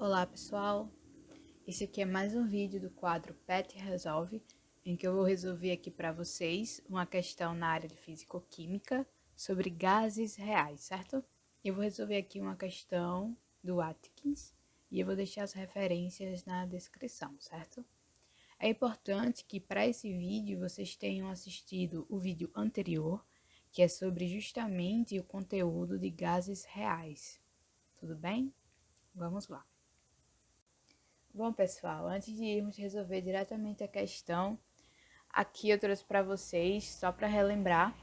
Olá pessoal, esse aqui é mais um vídeo do quadro PET Resolve, em que eu vou resolver aqui para vocês uma questão na área de Físico-Química sobre gases reais, certo? Eu vou resolver aqui uma questão do Atkins e eu vou deixar as referências na descrição, certo? É importante que para esse vídeo vocês tenham assistido o vídeo anterior, que é sobre justamente o conteúdo de gases reais, tudo bem? Vamos lá. Bom, pessoal, antes de irmos resolver diretamente a questão, aqui eu trouxe para vocês, só para relembrar,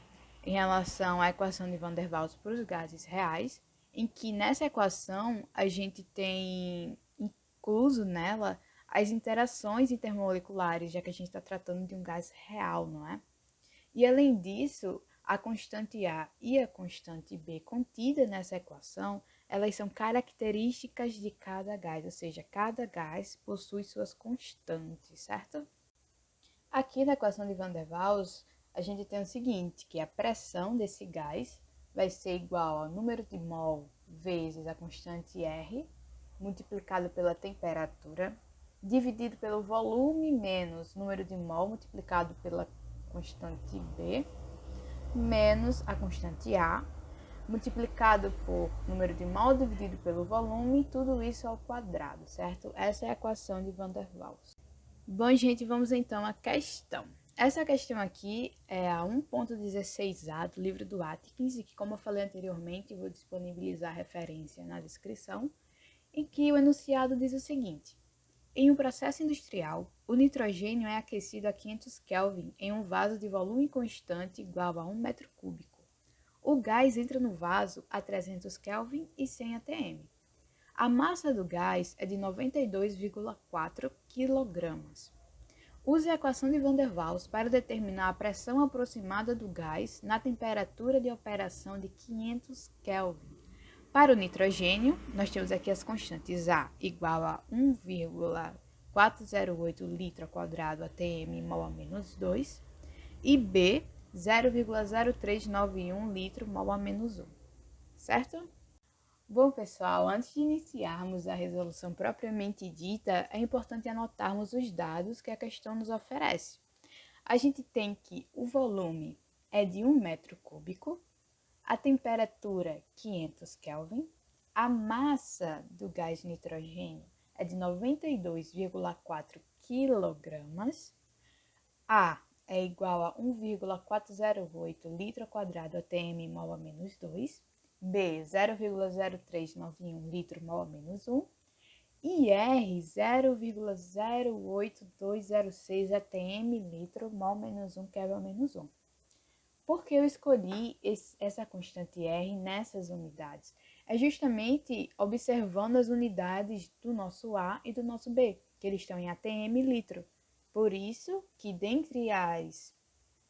em relação à equação de Van der Waals para os gases reais, em que nessa equação a gente tem incluso nela as interações intermoleculares, já que a gente está tratando de um gás real, não é? E além disso, a constante A e a constante B contida nessa equação, elas são características de cada gás, ou seja, cada gás possui suas constantes, certo? Aqui na equação de Van der Waals, a gente tem o seguinte, que a pressão desse gás vai ser igual ao número de mol vezes a constante R, multiplicado pela temperatura, dividido pelo volume menos número de mol multiplicado pela constante B, menos a constante A, multiplicado por número de mol dividido pelo volume, tudo isso ao quadrado, certo? Essa é a equação de Van der Waals. Bom, gente, vamos então à questão. Essa questão aqui é a 1.16a do livro do Atkins, e que, como eu falei anteriormente, eu vou disponibilizar a referência na descrição, em que o enunciado diz o seguinte: em um processo industrial, o nitrogênio é aquecido a 500 Kelvin em um vaso de volume constante igual a 1 metro cúbico. O gás entra no vaso a 300 Kelvin e 100 atm. A massa do gás é de 92,4 kg. Use a equação de Van der Waals para determinar a pressão aproximada do gás na temperatura de operação de 500 Kelvin. Para o nitrogênio, nós temos aqui as constantes A igual a 1,408 litro ao quadrado atm mol a menos 2 e B 0,0391 litro mol a menos 1, certo? Bom, pessoal, antes de iniciarmos a resolução propriamente dita, é importante anotarmos os dados que a questão nos oferece. A gente tem que o volume é de 1 metro cúbico, a temperatura 500 Kelvin, a massa do gás nitrogênio é de 92,4 kg, A é igual a 1,408 litro ao quadrado atm mol a menos 2, B 0,0391 litro mol a menos 1 e R 0,08206 atm litro mol menos 1 Kelvin menos 1. Por que eu escolhi essa constante R nessas unidades? É justamente observando as unidades do nosso A e do nosso B, que eles estão em atm litro. Por isso que dentre as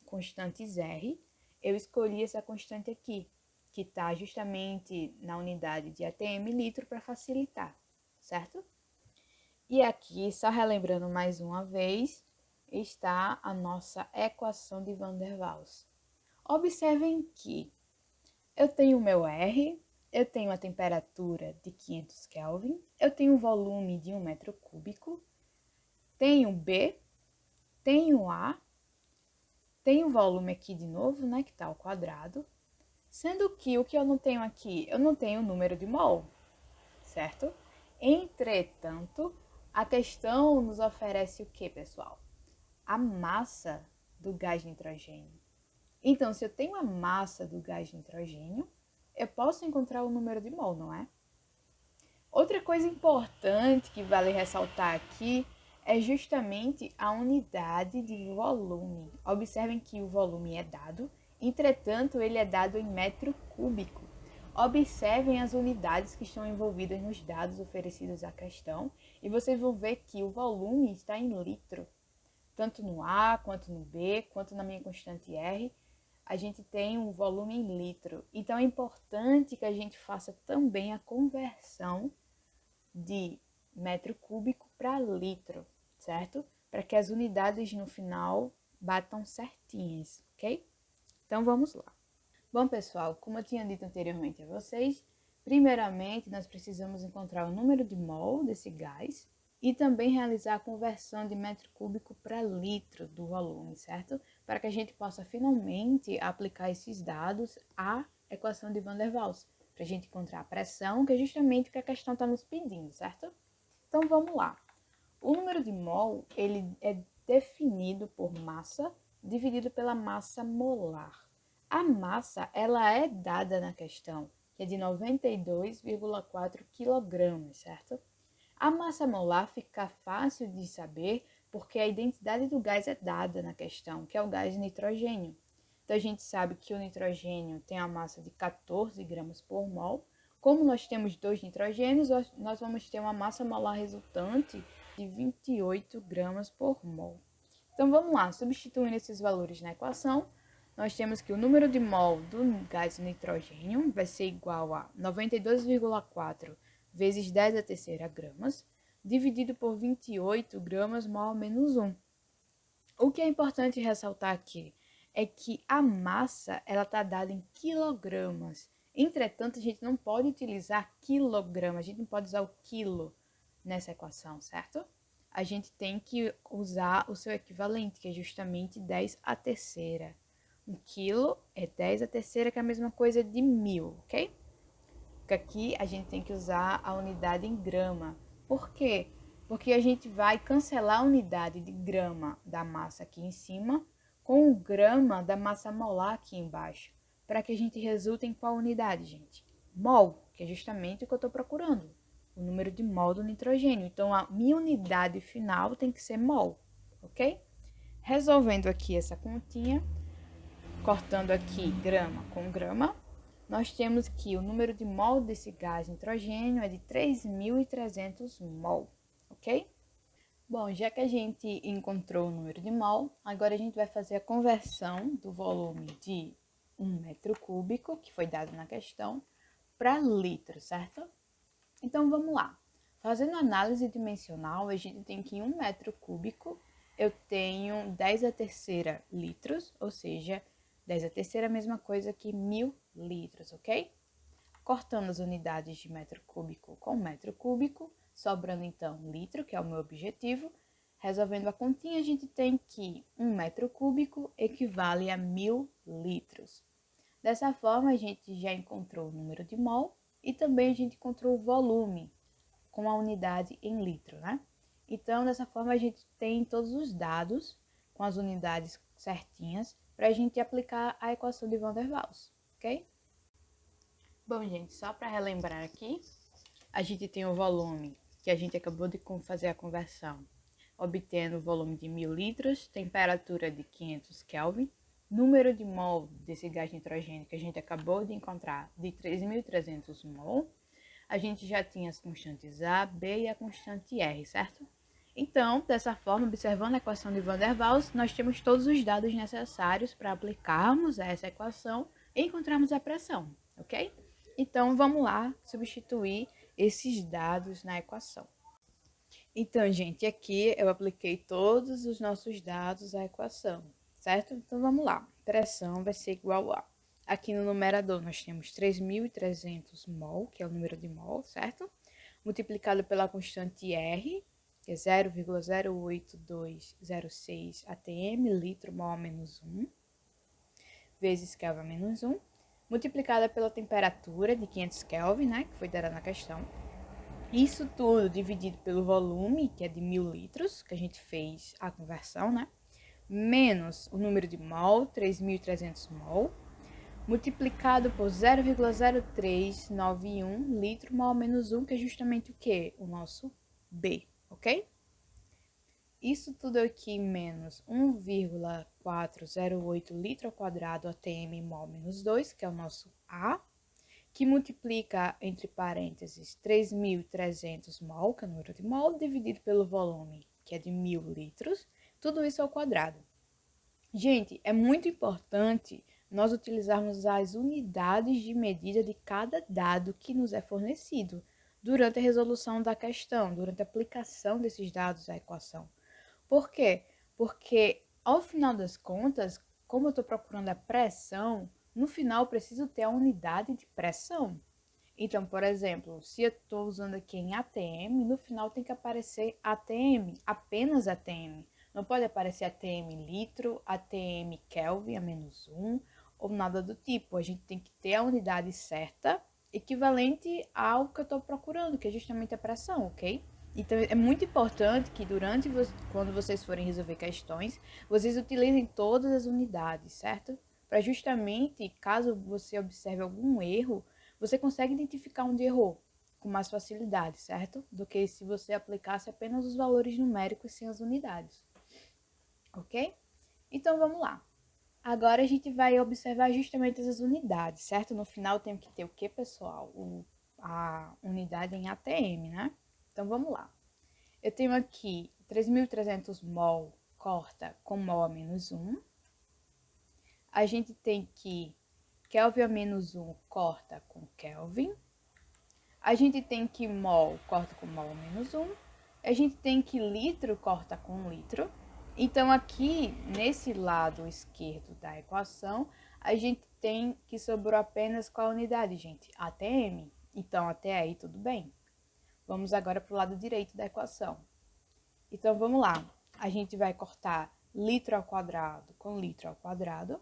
constantes R, eu escolhi essa constante aqui, que está justamente na unidade de atm litro para facilitar, certo? E aqui, só relembrando mais uma vez, está a nossa equação de Van der Waals. Observem que eu tenho o meu R, eu tenho a temperatura de 500 Kelvin, eu tenho o volume de 1 metro cúbico, tenho B, tenho A, tenho o volume aqui de novo, né, que está ao quadrado, sendo que o que eu não tenho aqui, eu não tenho o número de mol, certo? Entretanto, a questão nos oferece o que, pessoal? A massa do gás nitrogênio. Então, se eu tenho a massa do gás nitrogênio, eu posso encontrar o número de mol, não é? Outra coisa importante que vale ressaltar aqui é justamente a unidade de volume. Observem que o volume é dado, entretanto, ele é dado em metro cúbico. Observem as unidades que estão envolvidas nos dados oferecidos à questão e vocês vão ver que o volume está em litro. Tanto no A, quanto no B, quanto na minha constante R, a gente tem um volume em litro. Então, é importante que a gente faça também a conversão de metro cúbico para litro, certo? Para que as unidades no final batam certinhas, ok? Então, vamos lá. Bom, pessoal, como eu tinha dito anteriormente a vocês, Primeiramente, nós precisamos encontrar o número de mol desse gás e também realizar a conversão de metro cúbico para litro do volume, certo? Para que a gente possa finalmente aplicar esses dados à equação de Van der Waals, para a gente encontrar a pressão, que é justamente o que a questão está nos pedindo, certo? Então vamos lá. O número de mol ele é definido por massa dividido pela massa molar. A massa ela é dada na questão, que é de 92,4 kg, certo? A massa molar fica fácil de saber porque a identidade do gás é dada na questão, que é o gás nitrogênio. Então, a gente sabe que o nitrogênio tem a massa de 14 gramas por mol. Como nós temos dois nitrogênios, nós vamos ter uma massa molar resultante de 28 gramas por mol. Então, vamos lá, substituindo esses valores na equação, nós temos que o número de mol do gás nitrogênio vai ser igual a 92,4 vezes 10 a terceira gramas, dividido por 28 gramas mol menos 1. O que é importante ressaltar aqui é que a massa ela está dada em quilogramas. Entretanto, a gente não pode utilizar quilograma, a gente não pode usar o quilo nessa equação, certo? A gente tem que usar o seu equivalente, que é justamente 10 a terceira. Um quilo é 10 a terceira, que é a mesma coisa de 1000, ok? Porque aqui a gente tem que usar a unidade em grama. Por quê? Porque a gente vai cancelar a unidade de grama da massa aqui em cima com o grama da massa molar aqui embaixo. Para que a gente resulte em qual unidade, gente? Mol, que é justamente o que eu estou procurando. O número de mol do nitrogênio. Então, a minha unidade final tem que ser mol, ok? Resolvendo aqui essa continha, cortando aqui grama com grama, nós temos que o número de mol desse gás nitrogênio é de 3.300 mol, ok? Bom, já que a gente encontrou o número de mol, agora a gente vai fazer a conversão do volume de 1 metro cúbico, que foi dado na questão, para litro, certo? Então, vamos lá. Fazendo análise dimensional, a gente tem que em 1 metro cúbico eu tenho 10 a terceira litros, ou seja, 10 a terceira é a mesma coisa que 1000 litros, ok? Cortando as unidades de metro cúbico com metro cúbico, sobrando então litro, que é o meu objetivo. Resolvendo a continha, a gente tem que 1 metro cúbico equivale a 1000 litros. Dessa forma, a gente já encontrou o número de mol e também a gente encontrou o volume com a unidade em litro, né? Então, dessa forma, a gente tem todos os dados com as unidades certinhas para a gente aplicar a equação de Van der Waals, ok? Bom, gente, só para relembrar aqui, a gente tem o volume que a gente acabou de fazer a conversão, obtendo o volume de 1000 litros, temperatura de 500 Kelvin, número de mol desse gás nitrogênio que a gente acabou de encontrar de 3.300 mol. A gente já tinha as constantes A, B e a constante R, certo? Então, dessa forma, observando a equação de Van der Waals, nós temos todos os dados necessários para aplicarmos essa equação e encontrarmos a pressão, ok? Então, vamos lá substituir esses dados na equação. Então, gente, aqui eu apliquei todos os nossos dados à equação, certo? Então, vamos lá. Pressão vai ser igual a... Aqui no numerador nós temos 3.300 mol, que é o número de mol, certo? Multiplicado pela constante R, que é 0,08206 atm, litro mol menos 1, vezes Kelvin menos 1, multiplicada pela temperatura de 500 Kelvin, né, que foi dada na questão. Isso tudo dividido pelo volume, que é de 1000 litros, que a gente fez a conversão, né, menos o número de mol, 3.300 mol, multiplicado por 0,0391 litro mol menos 1, que é justamente o quê? O nosso B, ok? Isso tudo aqui menos 1,408 litro ao quadrado atm mol menos 2, que é o nosso A, que multiplica, entre parênteses, 3.300 mol, que é o número de mol, dividido pelo volume, que é de 1000 litros, tudo isso ao quadrado. Gente, é muito importante nós utilizarmos as unidades de medida de cada dado que nos é fornecido durante a resolução da questão, durante a aplicação desses dados à equação. Por quê? Porque, ao final das contas, como eu estou procurando a pressão, no final eu preciso ter a unidade de pressão. Então, por exemplo, se eu estou usando aqui em ATM, no final tem que aparecer ATM, apenas ATM. Não pode aparecer ATM litro, ATM Kelvin, a -1, ou nada do tipo. A gente tem que ter a unidade certa, equivalente ao que eu estou procurando, que é justamente a pressão, ok? Então, é muito importante que quando vocês forem resolver questões, vocês utilizem todas as unidades, certo? Para justamente, caso você observe algum erro, você consegue identificar onde errou com mais facilidade, certo? Do que se você aplicasse apenas os valores numéricos sem as unidades, ok? Então, vamos lá. Agora a gente vai observar justamente essas unidades, certo? No final tem que ter o que, pessoal? A unidade em ATM, né? Então, vamos lá. Eu tenho aqui 3.300 mol corta com mol a -1. A gente tem que Kelvin a -1 corta com Kelvin. A gente tem que mol corta com mol a -1. A gente tem que litro corta com litro. Então, aqui, nesse lado esquerdo da equação, a gente tem que sobrou apenas qual unidade, gente? ATM. Então, até aí, tudo bem. Vamos agora para o lado direito da equação. Então, vamos lá. A gente vai cortar litro ao quadrado com litro ao quadrado,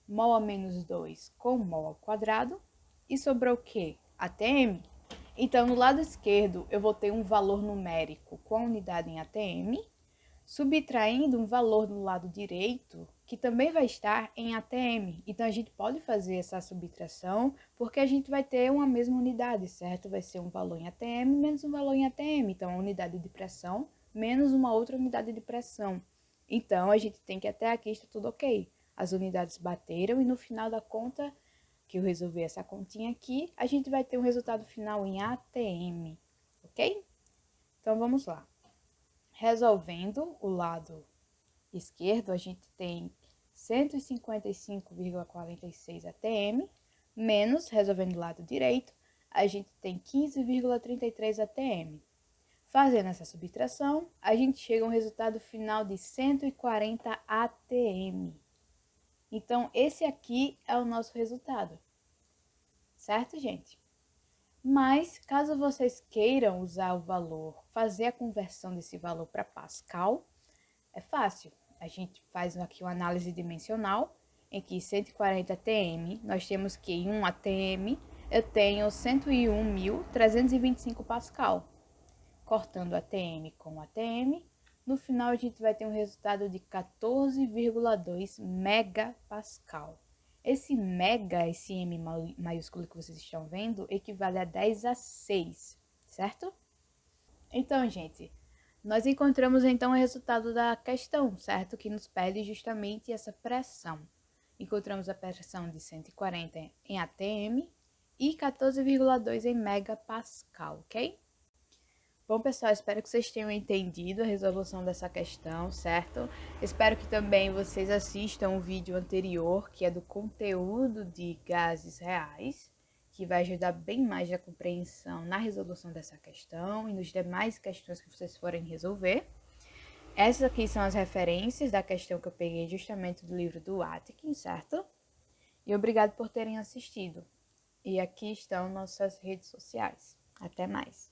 mol a -2 com mol ao quadrado, e sobrou o quê? ATM. Então, no lado esquerdo, eu vou ter um valor numérico com a unidade em ATM, subtraindo um valor no lado direito, que também vai estar em ATM. Então, a gente pode fazer essa subtração, porque a gente vai ter uma mesma unidade, certo? Vai ser um valor em ATM menos um valor em ATM. Então, a unidade de pressão menos uma outra unidade de pressão. Então, a gente tem que até aqui está tudo ok. As unidades bateram e no final da conta, que eu resolvi essa continha aqui, a gente vai ter um resultado final em ATM, ok? Então, vamos lá. Resolvendo o lado esquerdo, a gente tem 155,46 ATM, menos, resolvendo o lado direito, a gente tem 15,33 ATM. Fazendo essa subtração, a gente chega a um resultado final de 140 ATM. Então, esse aqui é o nosso resultado. Certo, gente? Mas, caso vocês queiram usar o valor, fazer a conversão desse valor para Pascal, é fácil. A gente faz aqui uma análise dimensional, em que 140 ATM, nós temos que em 1 ATM eu tenho 101.325 Pascal. Cortando ATM com ATM, no final a gente vai ter um resultado de 14,2 megapascal. Esse mega, esse M maiúsculo que vocês estão vendo, equivale a 10 a 6, certo? Então, gente, nós encontramos então o resultado da questão, certo? Que nos pede justamente essa pressão. Encontramos a pressão de 140 em ATM e 14,2 em megapascal, ok? Bom, pessoal, espero que vocês tenham entendido a resolução dessa questão, certo? Espero que também vocês assistam o vídeo anterior, que é do conteúdo de gases reais, que vai ajudar bem mais a compreensão na resolução dessa questão e nos demais questões que vocês forem resolver. Essas aqui são as referências da questão que eu peguei justamente do livro do Atkin, certo? E obrigado por terem assistido. E aqui estão nossas redes sociais. Até mais!